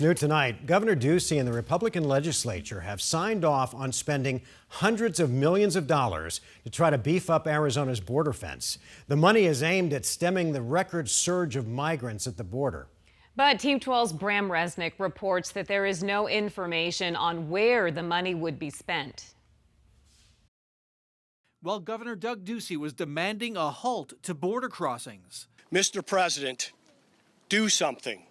New tonight, Governor Ducey and the Republican legislature have signed off on spending hundreds of millions of dollars to try to beef up Arizona's border fence. The money is aimed at stemming the record surge of migrants at the border. But Team 12's Bram Resnick reports that there is no information on where the money would be spent. While Governor Doug Ducey was demanding a halt to border crossings. Mr. President, do something.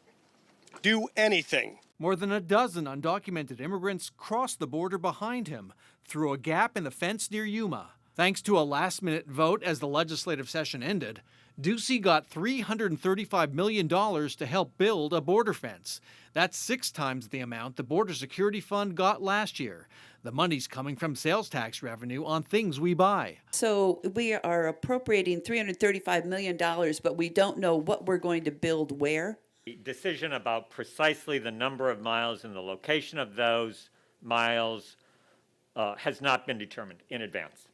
Do anything. More than a dozen undocumented immigrants crossed the border behind him through a gap in the fence near Yuma. Thanks to a last-minute vote as the legislative session ended, Ducey got $335 million to help build a border fence. That's 6 times the amount the Border Security Fund got last year. The money's coming from sales tax revenue on things we buy. So we are appropriating $335 million, but we don't know what we're going to build where. The decision about precisely the number of miles and the location of those miles has not been determined in advance.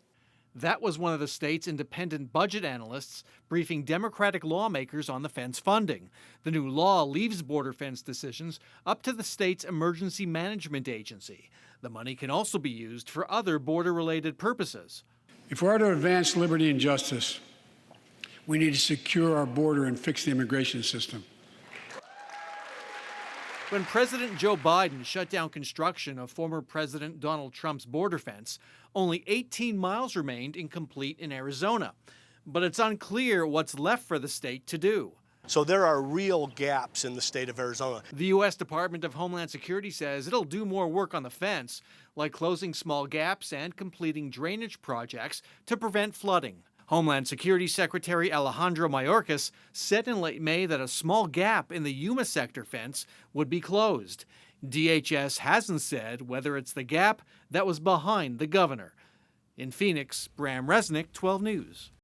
That was one of the state's independent budget analysts briefing Democratic lawmakers on the fence funding. The new law leaves border fence decisions up to the state's emergency management agency. The money can also be used for other border-related purposes. If we are to advance liberty and justice, we need to secure our border and fix the immigration system. When President Joe Biden shut down construction of former President Donald Trump's border fence, only 18 miles remained incomplete in Arizona. But it's unclear what's left for the state to do. So there are real gaps in the state of Arizona. The U.S. Department of Homeland Security says it'll do more work on the fence, like closing small gaps and completing drainage projects to prevent flooding. Homeland Security Secretary Alejandro Mayorkas said in late May that a small gap in the Yuma sector fence would be closed. DHS hasn't said whether it's the gap that was behind the governor. In Phoenix, Bram Resnick, 12 News.